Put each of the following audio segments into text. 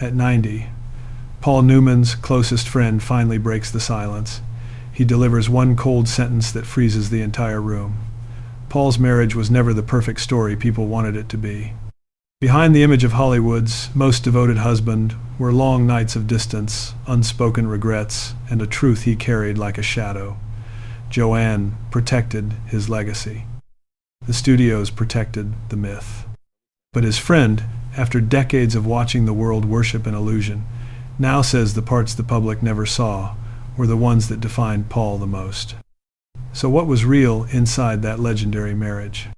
At 90, Paul Newman's closest friend finally breaks the silence. He delivers one cold sentence that freezes the entire room. Paul's marriage was never the perfect story people wanted it to be. Behind the image of Hollywood's most devoted husband were long nights of distance, unspoken regrets, and a truth he carried like a shadow. Joanne protected his legacy. The studios protected the myth. But his friend, after decades of watching the world worship an illusion, now says the parts the public never saw were the ones that defined Paul the most. So what was real inside that legendary marriage?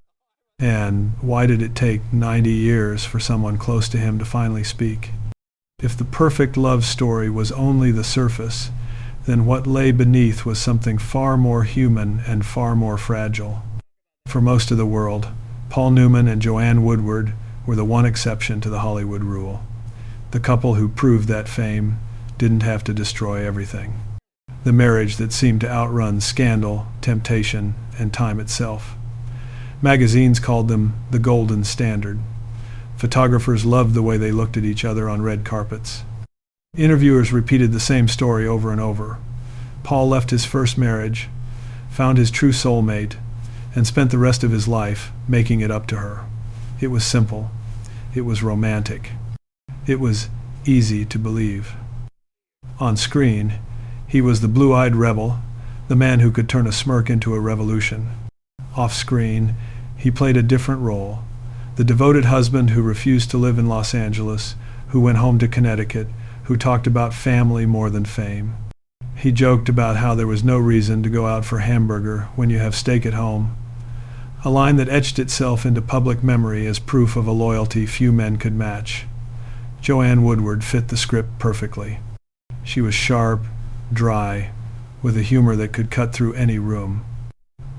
And why did it take 90 years for someone close to him to finally speak? If the perfect love story was only the surface, then what lay beneath was something far more human and far more fragile. For most of the world, Paul Newman and Joanne Woodward were the one exception to the Hollywood rule. The couple who proved that fame didn't have to destroy everything. The marriage that seemed to outrun scandal, temptation, and time itself. Magazines called them the golden standard. Photographers loved the way they looked at each other on red carpets. Interviewers repeated the same story over and over. Paul left his first marriage, found his true soulmate, and spent the rest of his life making it up to her. It was simple. It was romantic. It was easy to believe. On screen, he was the blue-eyed rebel, the man who could turn a smirk into a revolution. Off-screen, he played a different role, the devoted husband who refused to live in Los Angeles, who went home to Connecticut, who talked about family more than fame. He joked about how there was no reason to go out for hamburger when you have steak at home, a line that etched itself into public memory as proof of a loyalty few men could match. Joanne Woodward fit the script perfectly. She was sharp, dry, with a humor that could cut through any room.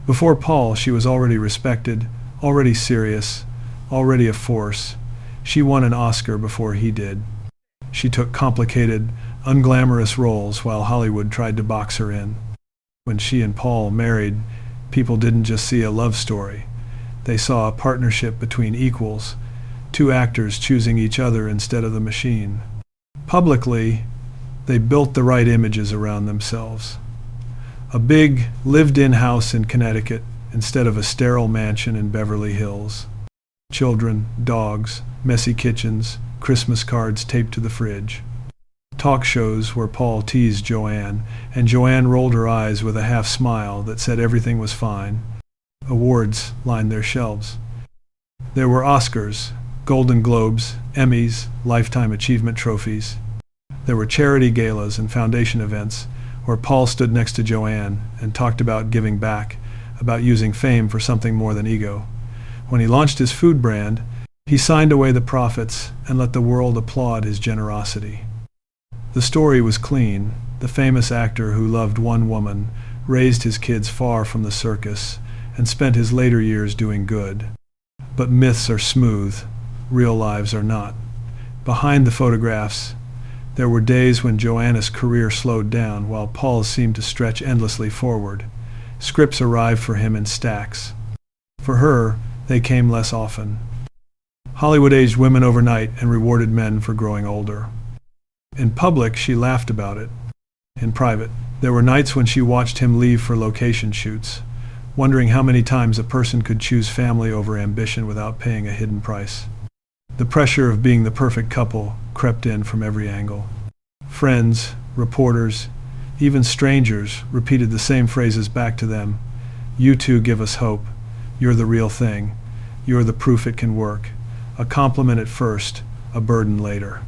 Before Paul, she was already respected, already serious, already a force. She won an Oscar before he did. She took complicated, unglamorous roles while Hollywood tried to box her in. When she and Paul married, people didn't just see a love story. They saw a partnership between equals, two actors choosing each other instead of the machine. Publicly, they built the right images around themselves. A big, lived-in house in Connecticut instead of a sterile mansion in Beverly Hills. Children, dogs, messy kitchens, Christmas cards taped to the fridge. Talk shows where Paul teased Joanne, and Joanne rolled her eyes with a half smile that said everything was fine. Awards lined their shelves. There were Oscars, Golden Globes, Emmys, Lifetime Achievement trophies. There were charity galas and foundation events where Paul stood next to Joanne and talked about giving back, about using fame for something more than ego. When he launched his food brand, he signed away the profits and let the world applaud his generosity. The story was clean. The famous actor who loved one woman, raised his kids far from the circus, and spent his later years doing good. But myths are smooth. Real lives are not. Behind the photographs, there were days when Joanna's career slowed down while Paul's seemed to stretch endlessly forward. Scripts arrived for him in stacks. For her, they came less often. Hollywood aged women overnight and rewarded men for growing older. In public, she laughed about it. In private, there were nights when she watched him leave for location shoots, wondering how many times a person could choose family over ambition without paying a hidden price. The pressure of being the perfect couple crept in from every angle. Friends, reporters, even strangers repeated the same phrases back to them. You two give us hope. You're the real thing. You're the proof it can work. A compliment at first, a burden later.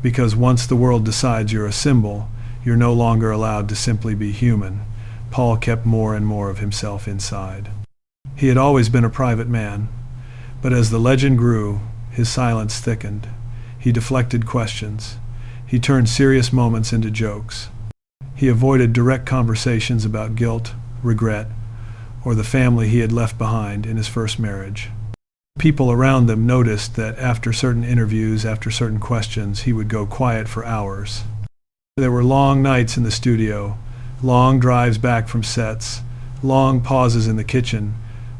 Because once the world decides you're a symbol, you're no longer allowed to simply be human. Paul kept more and more of himself inside. He had always been a private man, but as the legend grew, his silence thickened. He deflected questions. He turned serious moments into jokes. He avoided direct conversations about guilt, regret, or the family he had left behind in his first marriage. People around them noticed that after certain interviews, after certain questions, he would go quiet for hours. There were long nights in the studio, long drives back from sets, long pauses in the kitchen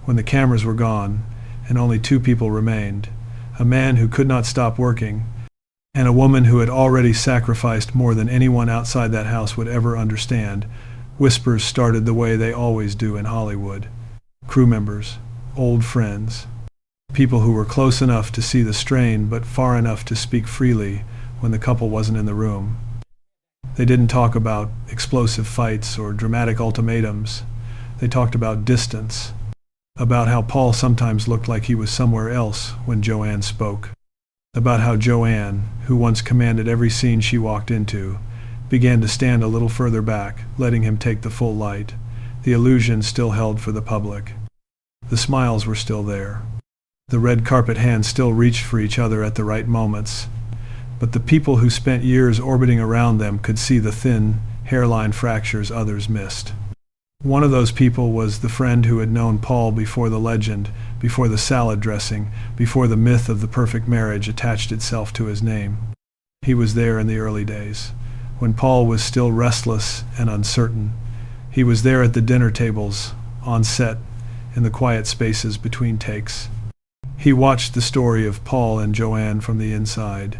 when the cameras were gone and only two people remained, a man who could not stop working And a woman who had already sacrificed more than anyone outside that house would ever understand. Whispers started the way they always do in Hollywood. Crew members, old friends, people who were close enough to see the strain but far enough to speak freely when the couple wasn't in the room. They didn't talk about explosive fights or dramatic ultimatums. They talked about distance, about how Paul sometimes looked like he was somewhere else when Joanne spoke, about how Joanne, who once commanded every scene she walked into, began to stand a little further back, letting him take the full light. The illusion still held for the public. The smiles were still there. The red carpet hands still reached for each other at the right moments. But the people who spent years orbiting around them could see the thin hairline fractures others missed. One of those people was the friend who had known Paul before the legend, before the salad dressing, before the myth of the perfect marriage attached itself to his name. He was there in the early days, when Paul was still restless and uncertain. He was there at the dinner tables, on set, in the quiet spaces between takes. He watched the story of Paul and Joanne from the inside,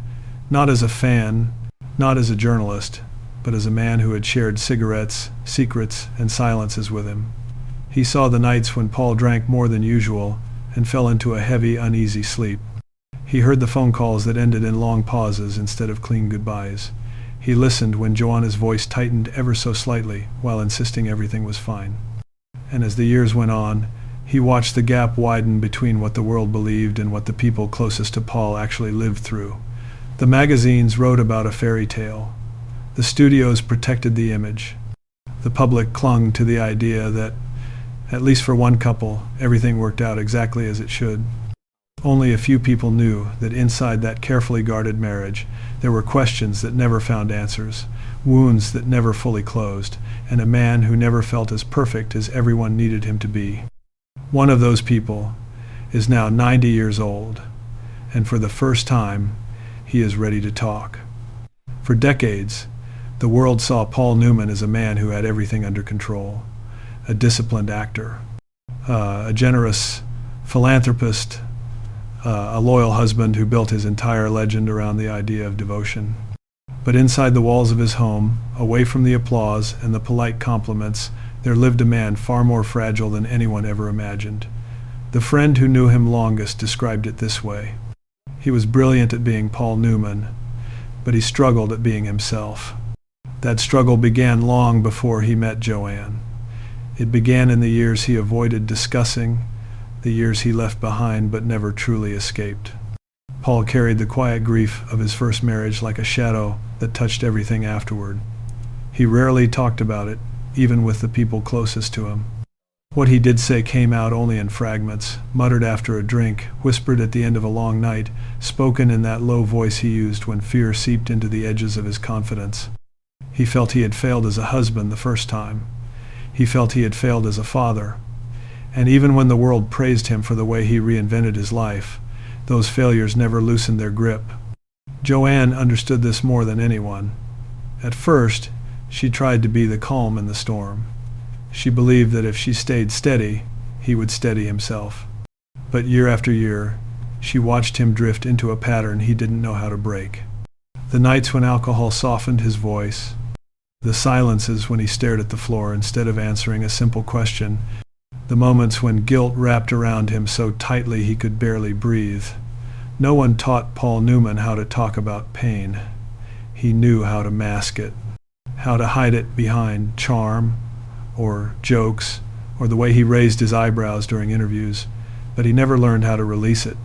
not as a fan, not as a journalist, but as a man who had shared cigarettes, secrets, and silences with him. He saw the nights when Paul drank more than usual and fell into a heavy, uneasy sleep. He heard the phone calls that ended in long pauses instead of clean goodbyes. He listened when Joanna's voice tightened ever so slightly while insisting everything was fine. And as the years went on, he watched the gap widen between what the world believed and what the people closest to Paul actually lived through. The magazines wrote about a fairy tale. The studios protected the image. The public clung to the idea that, at least for one couple, everything worked out exactly as it should. Only a few people knew that inside that carefully guarded marriage, there were questions that never found answers, wounds that never fully closed, and a man who never felt as perfect as everyone needed him to be. One of those people is now 90 years old, and for the first time, he is ready to talk. For decades, the world saw Paul Newman as a man who had everything under control, a disciplined actor, a generous philanthropist, a loyal husband who built his entire legend around the idea of devotion. But inside the walls of his home, away from the applause and the polite compliments, there lived a man far more fragile than anyone ever imagined. The friend who knew him longest described it this way. He was brilliant at being Paul Newman, but he struggled at being himself. That struggle began long before he met Joanne. It began in the years he avoided discussing, the years he left behind but never truly escaped. Paul carried the quiet grief of his first marriage like a shadow that touched everything afterward. He rarely talked about it, even with the people closest to him. What he did say came out only in fragments, muttered after a drink, whispered at the end of a long night, spoken in that low voice he used when fear seeped into the edges of his confidence. He felt he had failed as a husband the first time. He felt he had failed as a father. And even when the world praised him for the way he reinvented his life, those failures never loosened their grip. Joanne understood this more than anyone. At first, she tried to be the calm in the storm. She believed that if she stayed steady, he would steady himself. But year after year, she watched him drift into a pattern he didn't know how to break. The nights when alcohol softened his voice, the silences when he stared at the floor instead of answering a simple question, the moments when guilt wrapped around him so tightly he could barely breathe. No one taught Paul Newman how to talk about pain. He knew how to mask it, how to hide it behind charm, or jokes, or the way he raised his eyebrows during interviews, but he never learned how to release it.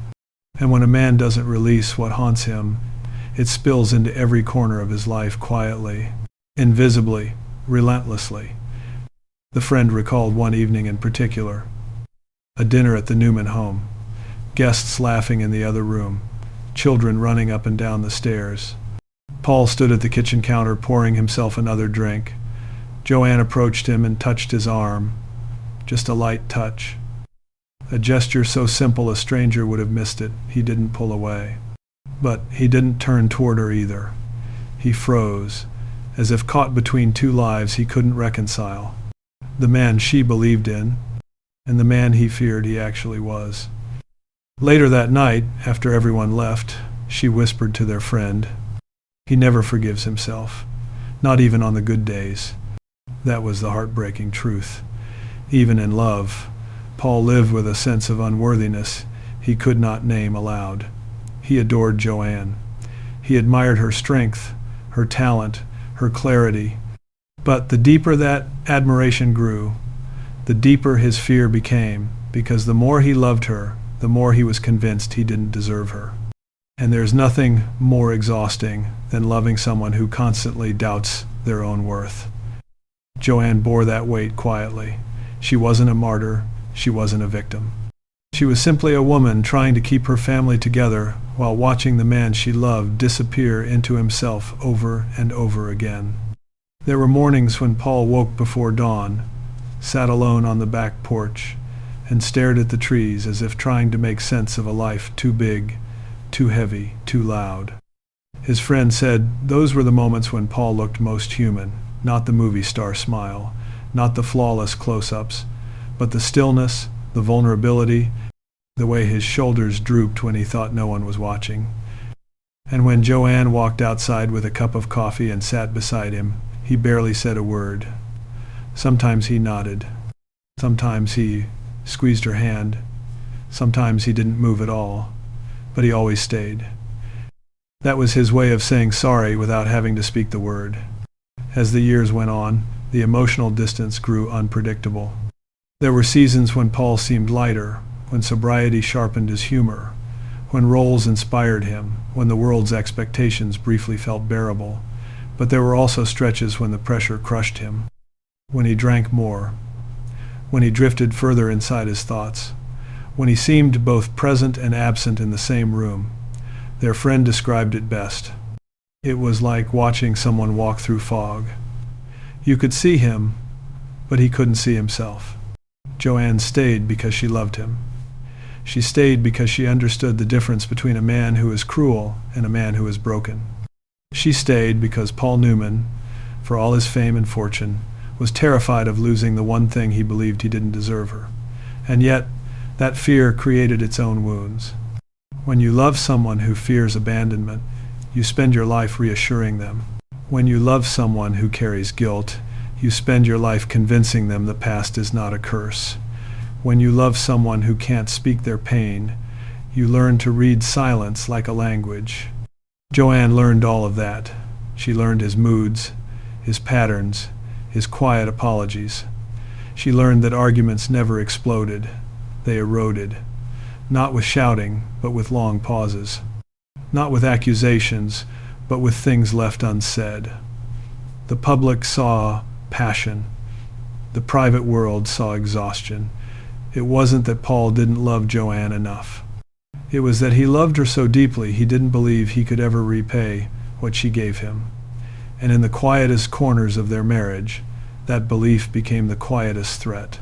And when a man doesn't release what haunts him, it spills into every corner of his life quietly, invisibly, relentlessly. The friend recalled one evening in particular, a dinner at the Newman home, guests laughing in the other room, children running up and down the stairs. Paul stood at the kitchen counter pouring himself another drink. Joanne approached him and touched his arm, just a light touch. A gesture so simple a stranger would have missed it. He didn't pull away. But he didn't turn toward her either. He froze, as if caught between two lives he couldn't reconcile. The man she believed in, and the man he feared he actually was. Later that night, after everyone left, she whispered to their friend, He never forgives himself, not even on the good days. That was the heartbreaking truth. Even in love, Paul lived with a sense of unworthiness he could not name aloud. He adored Joanne. He admired her strength, her talent, her clarity. But the deeper that admiration grew, the deeper his fear became, because the more he loved her, the more he was convinced he didn't deserve her. And there's nothing more exhausting than loving someone who constantly doubts their own worth. Joanne bore that weight quietly. She wasn't a martyr. She wasn't a victim. She was simply a woman trying to keep her family together while watching the man she loved disappear into himself over and over again. There were mornings when Paul woke before dawn, sat alone on the back porch, and stared at the trees as if trying to make sense of a life too big, too heavy, too loud. His friend said those were the moments when Paul looked most human, not the movie star smile, not the flawless close-ups, but the stillness, the vulnerability, the way his shoulders drooped when he thought no one was watching. And when Joanne walked outside with a cup of coffee and sat beside him, he barely said a word. Sometimes he nodded. Sometimes he squeezed her hand. Sometimes he didn't move at all, but he always stayed. That was his way of saying sorry without having to speak the word. As the years went on, the emotional distance grew unpredictable. There were seasons when Paul seemed lighter, when sobriety sharpened his humor, when roles inspired him, when the world's expectations briefly felt bearable. But there were also stretches when the pressure crushed him, when he drank more, when he drifted further inside his thoughts, when he seemed both present and absent in the same room. Their friend described it best. It was like watching someone walk through fog. You could see him, but he couldn't see himself. Joanne stayed because she loved him. She stayed because she understood the difference between a man who is cruel and a man who is broken. She stayed because Paul Newman, for all his fame and fortune, was terrified of losing the one thing he believed he didn't deserve her. And yet, that fear created its own wounds. When you love someone who fears abandonment, you spend your life reassuring them. When you love someone who carries guilt, you spend your life convincing them the past is not a curse. When you love someone who can't speak their pain, you learn to read silence like a language. Joanne learned all of that. She learned his moods, his patterns, his quiet apologies. She learned that arguments never exploded. They eroded. Not with shouting, but with long pauses. Not with accusations, but with things left unsaid. The public saw passion. The private world saw exhaustion. It wasn't that Paul didn't love Joanne enough. It was that he loved her so deeply he didn't believe he could ever repay what she gave him. And in the quietest corners of their marriage, that belief became the quietest threat.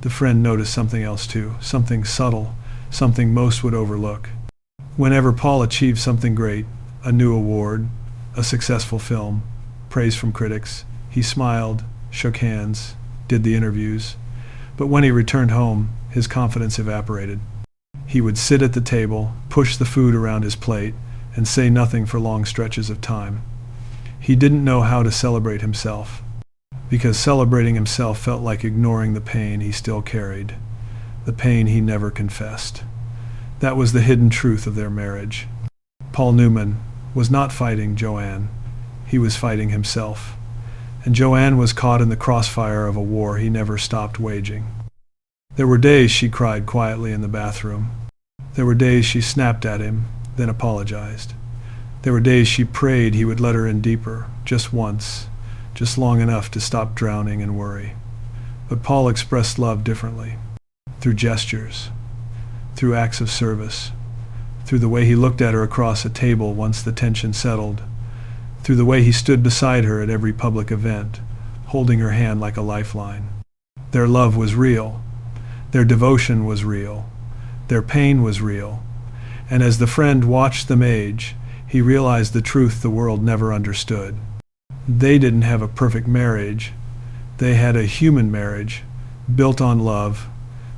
The friend noticed something else too, something subtle, something most would overlook. Whenever Paul achieved something great, a new award, a successful film, praise from critics, he smiled, shook hands, did the interviews. But when he returned home, his confidence evaporated. He would sit at the table, push the food around his plate, and say nothing for long stretches of time. He didn't know how to celebrate himself, because celebrating himself felt like ignoring the pain he still carried, the pain he never confessed. That was the hidden truth of their marriage. Paul Newman was not fighting Joanne. He was fighting himself. And Joanne was caught in the crossfire of a war he never stopped waging. There were days she cried quietly in the bathroom. There were days she snapped at him, then apologized. There were days she prayed he would let her in deeper, just once, just long enough to stop drowning in worry. But Paul expressed love differently, through gestures, through acts of service, through the way he looked at her across a table once the tension settled, through the way he stood beside her at every public event, holding her hand like a lifeline. Their love was real. Their devotion was real. Their pain was real. And as the friend watched them age, he realized the truth the world never understood. They didn't have a perfect marriage. They had a human marriage, built on love,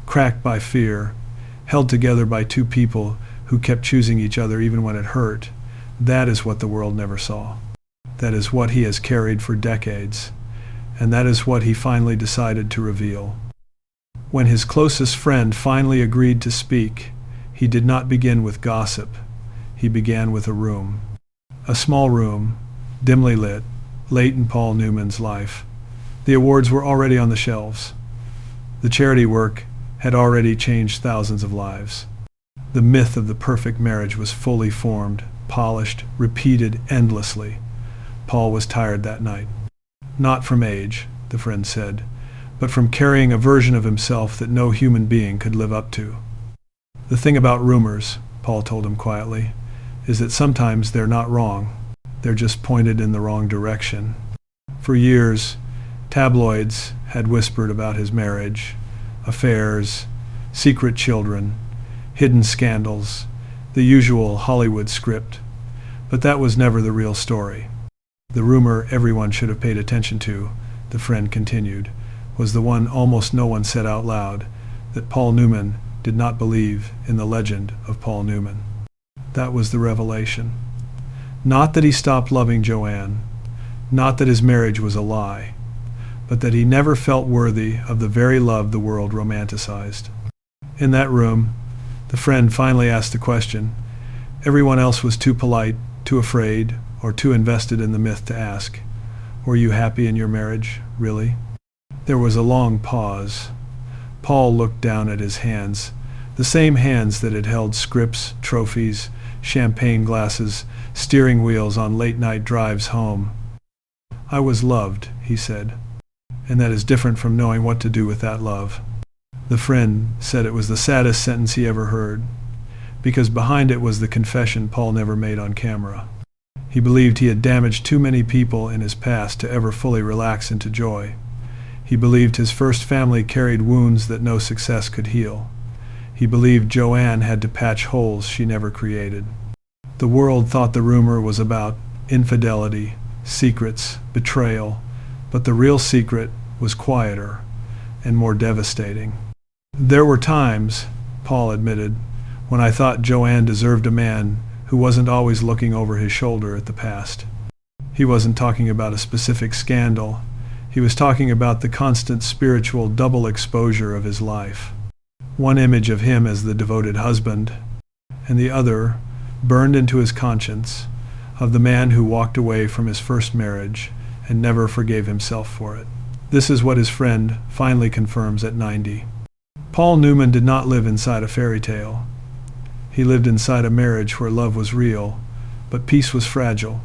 cracked by fear, held together by two people who kept choosing each other even when it hurt, That is what the world never saw. That is what he has carried for decades, and that is what he finally decided to reveal. When his closest friend finally agreed to speak, he did not begin with gossip. He began with a room. A small room, dimly lit, late in Paul Newman's life. The awards were already on the shelves. The charity work had already changed thousands of lives. The myth of the perfect marriage was fully formed, polished, repeated endlessly. Paul was tired that night. Not from age, the friend said, but from carrying a version of himself that no human being could live up to. The thing about rumors, Paul told him quietly, is that sometimes they're not wrong. They're just pointed in the wrong direction. For years, tabloids had whispered about his marriage, affairs, secret children, hidden scandals, the usual Hollywood script. But that was never the real story. The rumor everyone should have paid attention to, the friend continued, was the one almost no one said out loud, that Paul Newman did not believe in the legend of Paul Newman. That was the revelation. Not that he stopped loving Joanne, not that his marriage was a lie, but that he never felt worthy of the very love the world romanticized. In that room, the friend finally asked the question. Everyone else was too polite, too afraid, or too invested in the myth to ask, "Were you happy in your marriage, really?" There was a long pause. Paul looked down at his hands, the same hands that had held scripts, trophies, champagne glasses, steering wheels on late-night drives home. "I was loved," he said, "and that is different from knowing what to do with that love." The friend said it was the saddest sentence he ever heard, because behind it was the confession Paul never made on camera. He believed he had damaged too many people in his past to ever fully relax into joy. He believed his first family carried wounds that no success could heal. He believed Joanne had to patch holes she never created. The world thought the rumor was about infidelity, secrets, betrayal, but the real secret was quieter and more devastating. "There were times," Paul admitted, "when I thought Joanne deserved a man who wasn't always looking over his shoulder at the past." He wasn't talking about a specific scandal. He was talking about the constant spiritual double exposure of his life. One image of him as the devoted husband, and the other, burned into his conscience, of the man who walked away from his first marriage and never forgave himself for it. This is what his friend finally confirms at 90. Paul Newman did not live inside a fairy tale. He lived inside a marriage where love was real, but peace was fragile.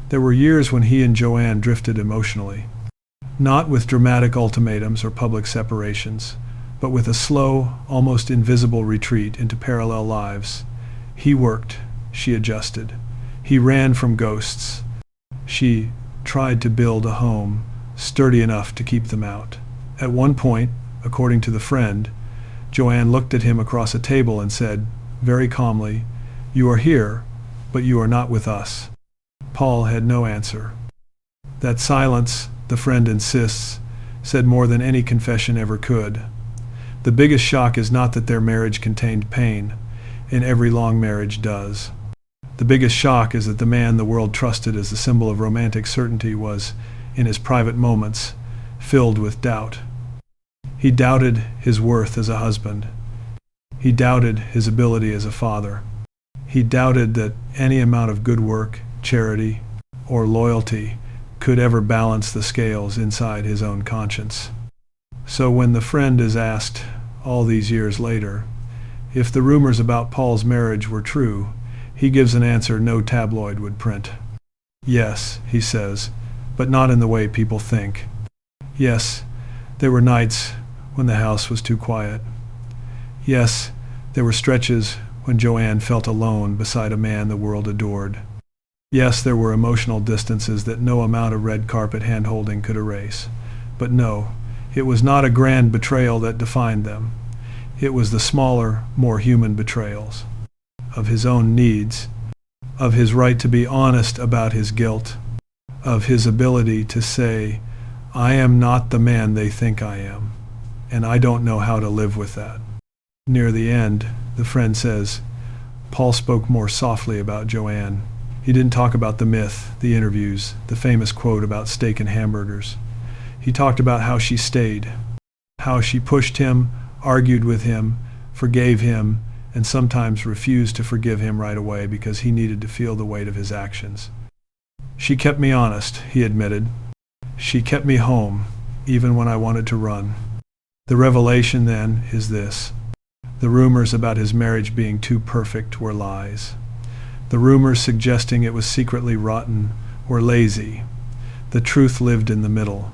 There were years when he and Joanne drifted emotionally, not with dramatic ultimatums or public separations, but with a slow, almost invisible retreat into parallel lives. He worked, she adjusted. He ran from ghosts. She tried to build a home sturdy enough to keep them out. At one point, according to the friend, Joanne looked at him across a table and said, very calmly, "You are here, but you are not with us." Paul had no answer. That silence, the friend insists, said more than any confession ever could. The biggest shock is not that their marriage contained pain, and every long marriage does. The biggest shock is that the man the world trusted as the symbol of romantic certainty was, in his private moments, filled with doubt. He doubted his worth as a husband. He doubted his ability as a father. He doubted that any amount of good work, charity, or loyalty could ever balance the scales inside his own conscience. So when the friend is asked, all these years later, if the rumors about Paul's marriage were true, he gives an answer no tabloid would print. Yes, he says, but not in the way people think. Yes, there were nights when the house was too quiet. Yes, there were stretches when Joanne felt alone beside a man the world adored. Yes, there were emotional distances that no amount of red carpet hand-holding could erase. But no, it was not a grand betrayal that defined them. It was the smaller, more human betrayals of his own needs, of his right to be honest about his guilt, of his ability to say, "I am not the man they think I am, and I don't know how to live with that." Near the end, the friend says, Paul spoke more softly about Joanne. He didn't talk about the myth, the interviews, the famous quote about steak and hamburgers. He talked about how she stayed, how she pushed him, argued with him, forgave him, and sometimes refused to forgive him right away because he needed to feel the weight of his actions. She kept me honest, he admitted. She kept me home, even when I wanted to run. The revelation, then, is this. The rumors about his marriage being too perfect were lies. The rumors suggesting it was secretly rotten were lazy. The truth lived in the middle,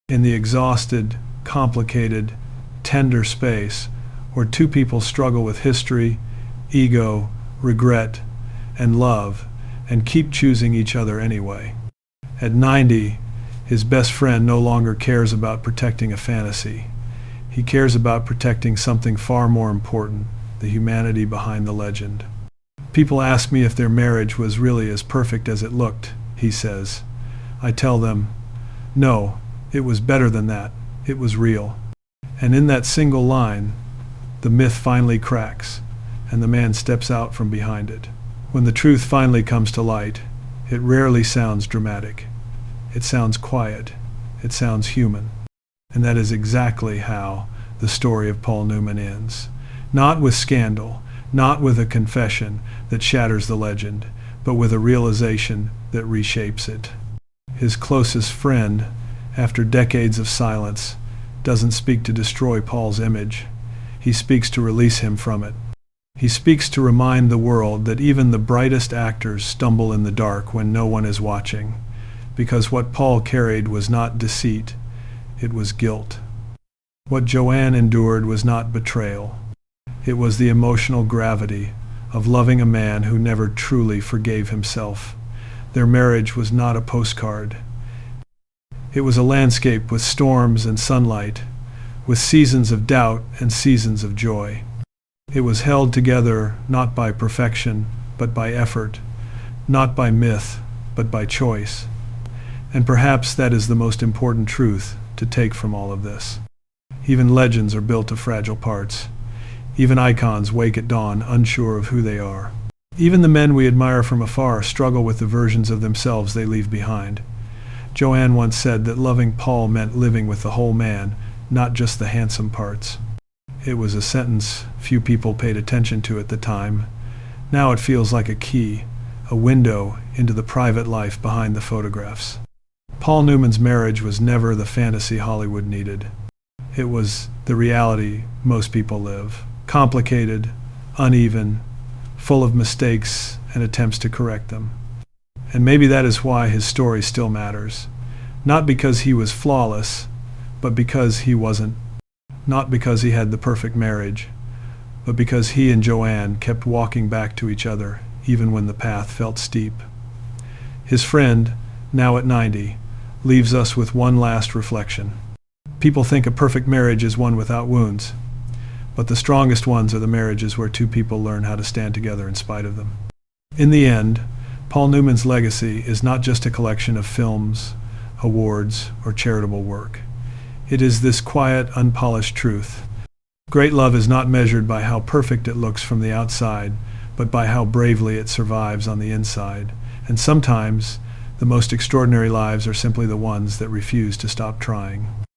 in the exhausted, complicated, tender space where two people struggle with history, ego, regret, and love, and keep choosing each other anyway. At 90, his best friend no longer cares about protecting a fantasy. He cares about protecting something far more important, the humanity behind the legend. People ask me if their marriage was really as perfect as it looked, he says. I tell them, no, it was better than that. It was real. And in that single line, the myth finally cracks, and the man steps out from behind it. When the truth finally comes to light, it rarely sounds dramatic. It sounds quiet. It sounds human. And that is exactly how the story of Paul Newman ends. Not with scandal, not with a confession that shatters the legend, but with a realization that reshapes it. His closest friend, after decades of silence, doesn't speak to destroy Paul's image. He speaks to release him from it. He speaks to remind the world that even the brightest actors stumble in the dark when no one is watching, because what Paul carried was not deceit, it was guilt. What Joanne endured was not betrayal. It was the emotional gravity of loving a man who never truly forgave himself. Their marriage was not a postcard. It was a landscape with storms and sunlight, with seasons of doubt and seasons of joy. It was held together not by perfection, but by effort, not by myth, but by choice. And perhaps that is the most important truth to take from all of this. Even legends are built of fragile parts. Even icons wake at dawn unsure of who they are. Even the men we admire from afar struggle with the versions of themselves they leave behind. Joanne once said that loving Paul meant living with the whole man, not just the handsome parts. It was a sentence few people paid attention to at the time. Now it feels like a key, a window into the private life behind the photographs. Paul Newman's marriage was never the fantasy Hollywood needed. It was the reality most people live. Complicated, uneven, full of mistakes and attempts to correct them. And maybe that is why his story still matters. Not because he was flawless, but because he wasn't. Not because he had the perfect marriage, but because he and Joanne kept walking back to each other, even when the path felt steep. His friend, now at 90, leaves us with one last reflection. People think a perfect marriage is one without wounds, but the strongest ones are the marriages where two people learn how to stand together in spite of them. In the end, Paul Newman's legacy is not just a collection of films, awards, or charitable work. It is this quiet, unpolished truth. Great love is not measured by how perfect it looks from the outside, but by how bravely it survives on the inside. And sometimes, the most extraordinary lives are simply the ones that refuse to stop trying.